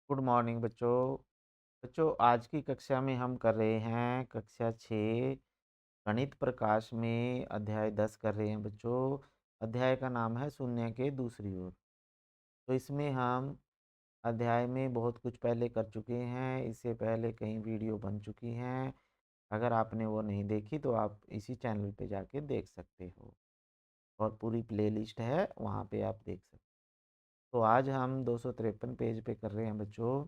Good morning बच्चों। बच्चों आज की कक्षा में हम कर रहे हैं कक्षा 6 गणित प्रकाश में अध्याय 10 कर रहे हैं बच्चों। अध्याय का नाम है शून्य के दूसरी ओर। तो इसमें हम अध्याय में बहुत कुछ पहले कर चुके हैं, इससे पहले कई वीडियो बन चुकी हैं। अगर आपने वो नहीं देखी तो आप इसी चैनल पे जाके देख सकते हो और पूरी प्लेलिस्ट है वहाँ पे आप देख सकते हो। तो आज हम 253 पेज पे कर रहे हैं बच्चों।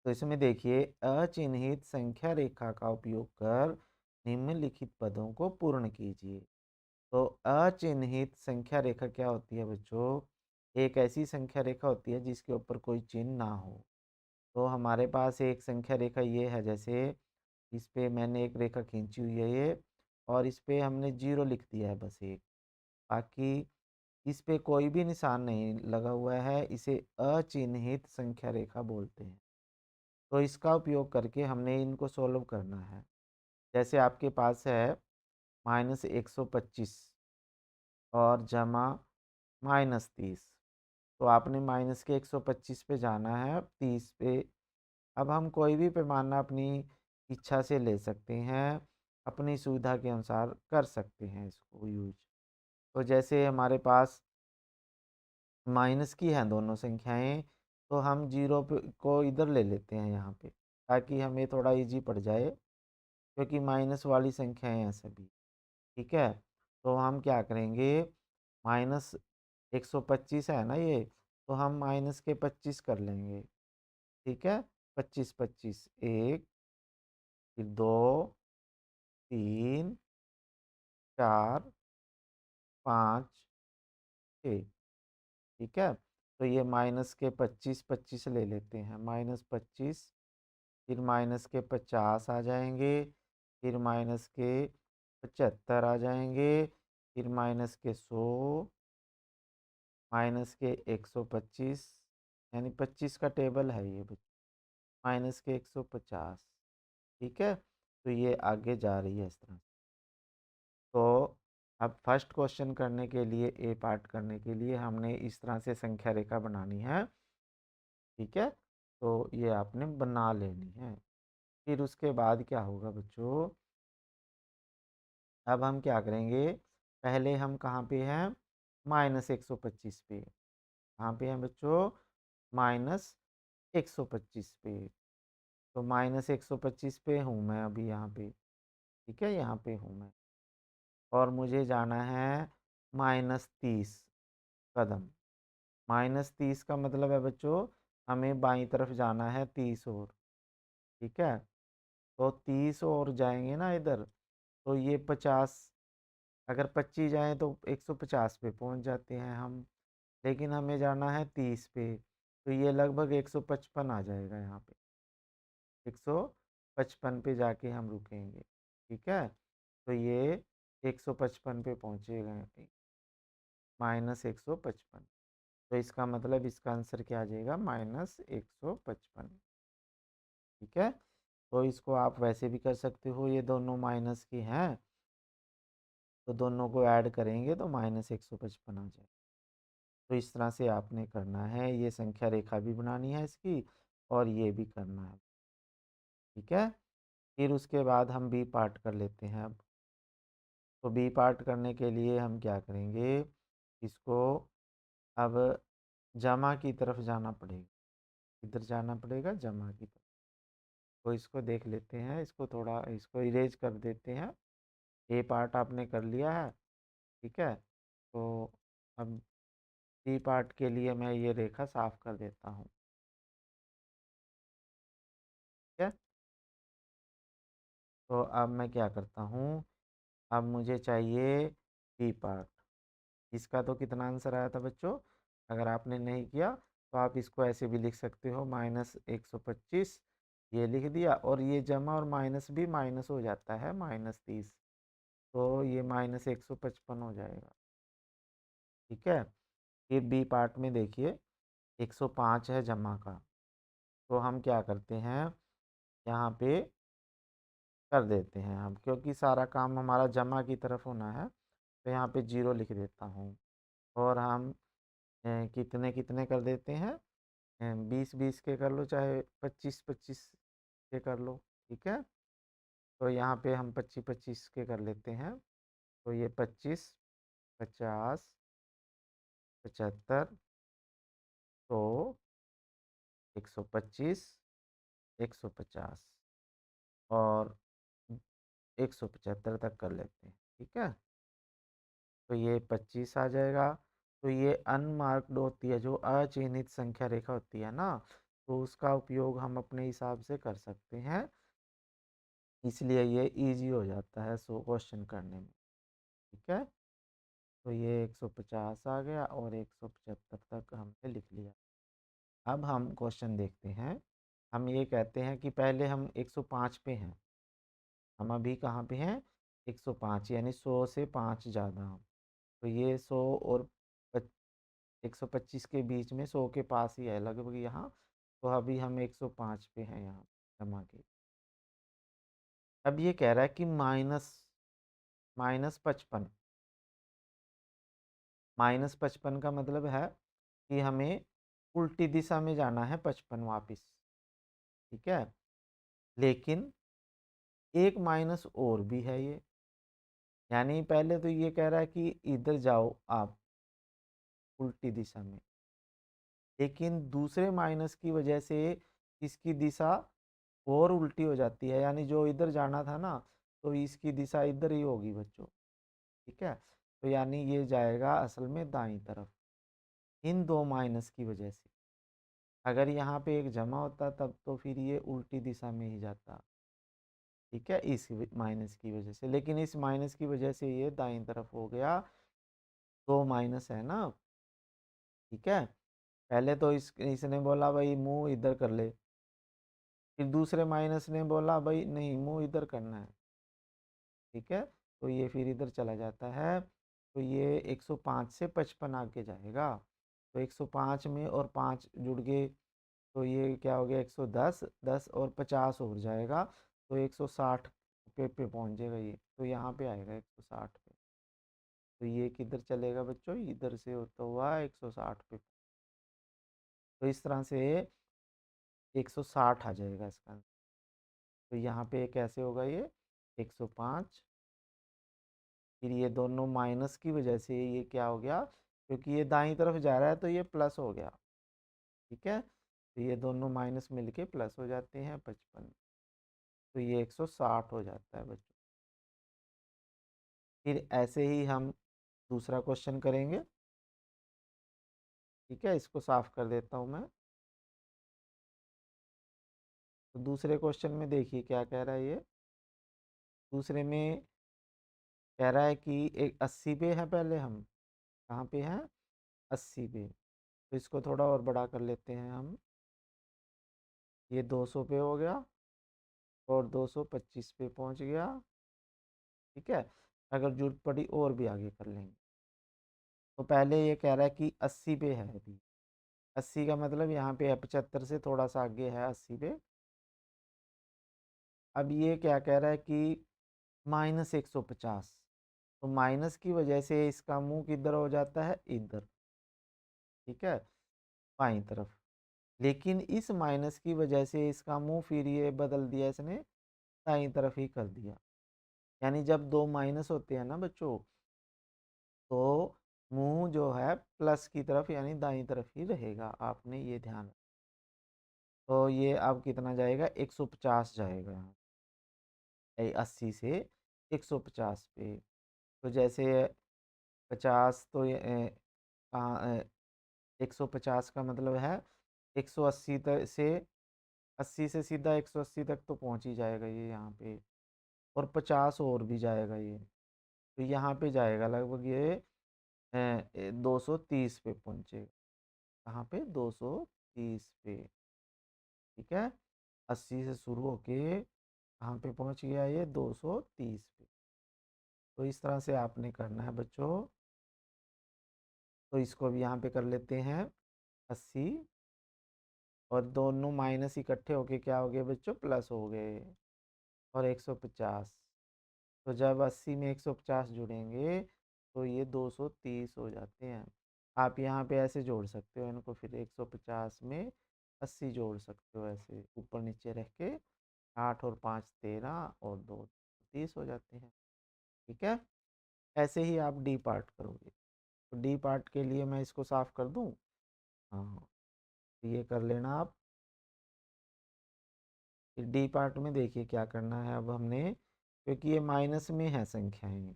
तो इसमें देखिए, अचिन्हित संख्या रेखा का उपयोग कर निम्नलिखित पदों को पूर्ण कीजिए। तो अचिन्हित संख्या रेखा क्या होती है बच्चों? एक ऐसी संख्या रेखा होती है जिसके ऊपर कोई चिन्ह ना हो। तो हमारे पास एक संख्या रेखा ये है, जैसे इस पे मैंने एक रेखा खींची हुई है ये, और इस पे हमने जीरो लिख दिया है बस एक। बाकी इस पे कोई भी निशान नहीं लगा हुआ है, इसे अचिन्हित संख्या रेखा बोलते हैं। तो इसका उपयोग करके हमने इनको सोल्व करना है। जैसे आपके पास है -125 और जमा -30। तो आपने माइनस के 125 पे जाना है, अब 30 पे। अब हम कोई भी पैमाना अपनी इच्छा से ले सकते हैं, अपनी सुविधा के अनुसार कर सकते हैं इसको यूज। तो जैसे हमारे पास माइनस की हैं दोनों संख्याएं, तो हम जीरो पे को इधर ले लेते हैं यहाँ पे, ताकि हमें थोड़ा इजी पड़ जाए, क्योंकि माइनस वाली संख्याएं हैं सभी। ठीक है, तो हम क्या करेंगे, -125 है ना ये, तो हम माइनस के 25 कर लेंगे। ठीक है, 25 25 एक, फिर 2, 3, 4, 5, 6। ठीक है, तो ये माइनस के 25 25 ले लेते हैं, -25, फिर माइनस के 50 आ जाएंगे, फिर माइनस के 75 आ जाएंगे, फिर माइनस के 100, माइनस के 125, यानी 25 का टेबल है ये बच्चों, माइनस के 150। ठीक है, तो ये आगे जा रही है इस तरह से। तो अब फर्स्ट क्वेश्चन करने के लिए, ए पार्ट करने के लिए हमने इस तरह से संख्या रेखा बनानी है। ठीक है, तो ये आपने बना लेनी है। फिर उसके बाद क्या होगा बच्चों, अब हम क्या करेंगे, पहले हम कहाँ पे हैं, -125 पे। कहाँ पे हैं बच्चों, -125 पे। तो -125 पे हूँ मैं अभी यहाँ पे। ठीक है, यहाँ पे हूँ मैं, और मुझे जाना है -30 कदम। -30 का मतलब है बच्चों, हमें बाईं तरफ जाना है 30 और। ठीक है, तो 30 और जाएंगे ना इधर, तो ये 50, अगर 25 जाएँ तो 150 पे पहुंच जाते हैं हम, लेकिन हमें जाना है 30 पे, तो ये लगभग 155 आ जाएगा यहाँ पे। 155 पे जाके हम रुकेंगे। ठीक है, तो ये 155 पे पहुँचेगा, -155। तो इसका मतलब इसका आंसर क्या आ जाएगा, -155। ठीक है, तो इसको आप वैसे भी कर सकते हो, ये दोनों माइनस की हैं, तो दोनों को ऐड करेंगे तो -155 आ जाएगा। तो इस तरह से आपने करना है, ये संख्या रेखा भी बनानी है इसकी, और ये भी करना है। ठीक है, फिर उसके बाद हम बी पार्ट कर लेते हैं अब। तो बी पार्ट करने के लिए हम क्या करेंगे, इसको अब जमा की तरफ जाना पड़ेगा। इधर जाना पड़ेगा जमा की तरफ। तो इसको देख लेते हैं, इसको थोड़ा इसको इरेज कर देते हैं। ए पार्ट आपने कर लिया है। ठीक है, तो अब बी पार्ट के लिए मैं ये रेखा साफ कर देता हूँ। ठीक है, तो अब मैं क्या करता हूँ, अब मुझे चाहिए बी पार्ट। इसका तो कितना आंसर आया था बच्चों, अगर आपने नहीं किया तो आप इसको ऐसे भी लिख सकते हो, -125, ये लिख दिया, और ये जमा और माइनस भी माइनस हो जाता है, -30, तो ये -155 हो जाएगा। ठीक है, फिर बी पार्ट में देखिए 105 है जमा का, तो हम क्या करते हैं, यहाँ पे कर देते हैं हम, क्योंकि सारा काम हमारा जमा की तरफ होना है, तो यहाँ पे 0 लिख देता हूँ। और हम कितने कितने कर देते हैं, 20-20 के कर लो, चाहे 25-25 के कर लो, ठीक है। तो यहाँ पे हम 25-25 के कर लेते हैं। तो ये 25, 50, 75, 100, 125, 150 और 175 तक कर लेते हैं, ठीक है। तो ये 25 आ जाएगा। तो ये अनमार्क्ड होती है, जो अचिन्हित संख्या रेखा होती है ना, तो उसका उपयोग हम अपने हिसाब से कर सकते हैं, इसलिए ये इजी हो जाता है सो क्वेश्चन करने में, ठीक है। तो ये 150 आ गया और 175 तक हमने लिख लिया। अब हम क्वेश्चन देखते हैं। हम ये कहते हैं कि पहले हम 105 पे हैं, हम अभी कहाँ पे हैं, 105, यानी 100 से 5 ज़्यादा हम। तो ये 100 और 125 के बीच में 100 के पास ही है लगभग यहाँ। तो अभी हम 105 पे हैं यहाँ जमा के। अब ये कह रहा है कि माइनस माइनस 55, -55 का मतलब है कि हमें उल्टी दिशा में जाना है 55 वापिस, ठीक है। लेकिन एक माइनस और भी है ये, यानी पहले तो ये कह रहा है कि इधर जाओ आप उल्टी दिशा में, लेकिन दूसरे माइनस की वजह से इसकी दिशा और उल्टी हो जाती है, यानी जो इधर जाना था ना, तो इसकी दिशा इधर ही होगी बच्चों, ठीक है। तो यानी ये जाएगा असल में दाईं तरफ, इन दो माइनस की वजह से। अगर यहाँ पे एक जमा होता तब तो फिर ये उल्टी दिशा में ही जाता, ठीक है, इस माइनस की वजह से। लेकिन इस माइनस की वजह से ये दाईं तरफ हो गया, दो माइनस है ना, ठीक है। पहले तो इसने बोला भाई मुंह इधर कर ले, फिर दूसरे माइनस ने बोला भाई नहीं मुंह इधर करना है, ठीक है। तो ये फिर इधर चला जाता है। तो ये 105 से 55 आगे जाएगा। तो 105 में और 5 जुड़ गए, तो ये क्या हो गया, 110, 10 और 50 हो जाएगा, तो 160 पे पहुंच जाएगा ये। तो यहाँ पे आएगा 160 पे। तो ये किधर चलेगा बच्चों, इधर से होता हुआ 160 पे। तो इस तरह से 160 आ जाएगा इसका आंसर। तो यहाँ पे कैसे होगा ये 105, फिर ये दोनों माइनस की वजह से ये क्या हो गया, क्योंकि ये दाईं तरफ जा रहा है तो ये प्लस हो गया, ठीक है। तो ये दोनों माइनस मिलके प्लस हो जाते हैं 55। तो ये 160 हो जाता है बच्चों। फिर ऐसे ही हम दूसरा क्वेश्चन करेंगे, ठीक है। इसको साफ कर देता हूँ मैं। तो दूसरे क्वेश्चन में देखिए क्या कह रहा है ये। दूसरे में कह रहा है कि एक 80 पे है, पहले हम कहाँ पे हैं, 80 पे। तो इसको थोड़ा और बड़ा कर लेते हैं हम, ये 200 पे हो गया और 225 पे पहुंच गया, ठीक है। अगर जरूरत पड़ी और भी आगे कर लेंगे। तो पहले ये कह रहा है कि 80 पे है अभी, 80 का मतलब यहाँ पे है 75 से थोड़ा सा आगे है 80 पे। अब ये क्या कह रहा है कि -150, तो माइनस की वजह से इसका मुंह किधर हो जाता है, इधर, ठीक है, बाईं तरफ। लेकिन इस माइनस की वजह से इसका मुंह फिर ये बदल दिया इसने, दाईं तरफ ही कर दिया। यानी जब दो माइनस होते हैं ना बच्चों, तो मुंह जो है प्लस की तरफ यानी दाईं तरफ ही रहेगा, आपने ये ध्यान। तो ये अब कितना जाएगा, 150 जाएगा, 80 से 150 पे। तो जैसे 50, तो ये 150 का मतलब है 180 तक से, 80 से सीधा 180 तक तो पहुंच ही जाएगा ये यहाँ पे, और 50 और भी जाएगा ये। तो यहाँ पे जाएगा लगभग ये 230 पे पहुंचेगा। कहाँ पे, 230 पे, ठीक है। 80 से शुरू होके कहाँ पे पहुंच गया ये, 230 पे। तो इस तरह से आपने करना है बच्चों। तो इसको भी यहाँ पे कर लेते हैं 80, और दोनों माइनस इकट्ठे होके क्या हो गए बच्चों, प्लस हो गए, और 150। तो जब 80 में 150 जुड़ेंगे तो ये 230 हो जाते हैं। आप यहाँ पे ऐसे जोड़ सकते हो इनको, फिर 150 में 80 जोड़ सकते हो, ऐसे ऊपर नीचे रख के 8 और 5 13 और 2 30 हो जाते हैं। ठीक है, ऐसे ही आप डी पार्ट करोगे। तो डी पार्ट के लिए मैं इसको साफ कर दूं। हाँ, तो ये कर लेना आप। फिर डी पार्ट में देखिए क्या करना है अब हमने, क्योंकि ये माइनस में है संख्याएं।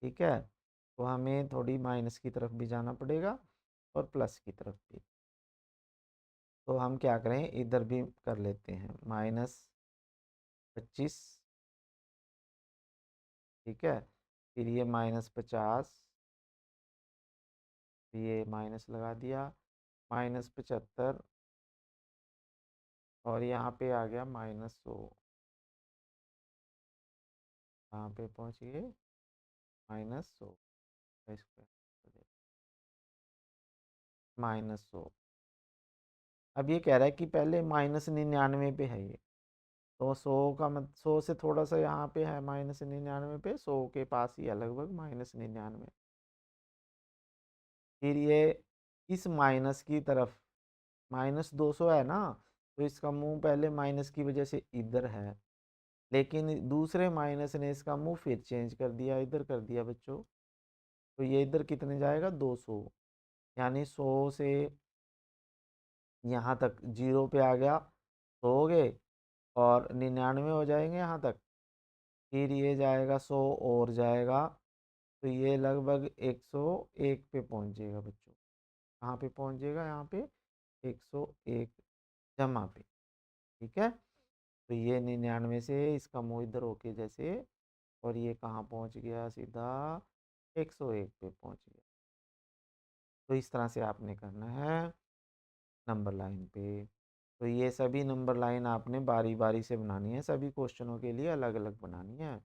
ठीक है, तो हमें थोड़ी माइनस की तरफ भी जाना पड़ेगा और प्लस की तरफ भी। तो हम क्या करें, इधर भी कर लेते हैं -25। ठीक है, फिर ये -50, ये माइनस लगा दिया, -75, और यहाँ पे आ गया -100। कहाँ पे पहुँच गए, -100 स्क्वायर, -100। अब ये कह रहा है कि पहले -99 पे है ये, तो 100 का मत 100 से थोड़ा सा यहाँ पे है -99 पे, 100 के पास ही है लगभग -99। फिर ये इस माइनस की तरफ, -200 है ना, तो इसका मुंह पहले माइनस की वजह से इधर है, लेकिन दूसरे माइनस ने इसका मुंह फिर चेंज कर दिया, इधर कर दिया बच्चों। तो ये इधर कितने जाएगा, 200, यानी 100 से यहाँ तक जीरो पे आ गया, 100 हो गए, और 99 हो जाएंगे यहाँ तक। फिर ये जाएगा 100 और जाएगा, तो ये लगभग 101 पे पहुँच जाएगा बच्चों। कहाँ पे पहुँच जाएगा, यहाँ पे 101 जमा पे। ठीक है, तो ये 99 से इसका मुँह इधर होके जैसे, और ये कहाँ पहुँच गया, सीधा 101 पे पहुँच गया। तो इस तरह से आपने करना है नंबर लाइन पे। तो ये सभी नंबर लाइन आपने बारी बारी से बनानी है, सभी क्वेश्चनों के लिए अलग अलग बनानी है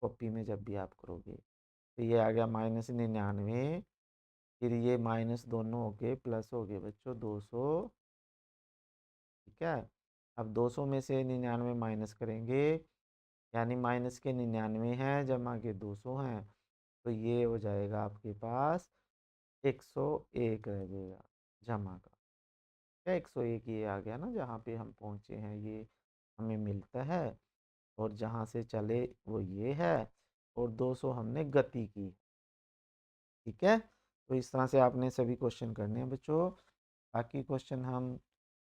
कॉपी में जब भी आप करोगे। तो ये आ गया -99, फिर ये माइनस दोनों हो गए प्लस हो गए बच्चों 200। ठीक है, अब 200 में से 99 माइनस करेंगे, यानी माइनस के 99 हैं जमा के 200 हैं, तो ये हो जाएगा आपके पास 101 रह जाएगा जमा का। क्या 101 ये आ गया ना, जहाँ पे हम पहुँचे हैं ये हमें मिलता है, और जहाँ से चले वो ये है, और 200 हमने गति की। ठीक है, तो इस तरह से आपने सभी क्वेश्चन करने हैं बच्चों। बाकी क्वेश्चन हम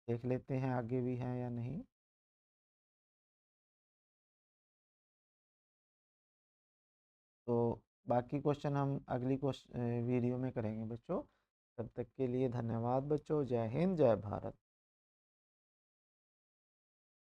देख लेते हैं आगे भी हैं या नहीं। तो बाकी क्वेश्चन हम अगली वीडियो में करेंगे बच्चों। तब तक के लिए धन्यवाद बच्चों, जय हिंद जय भारत।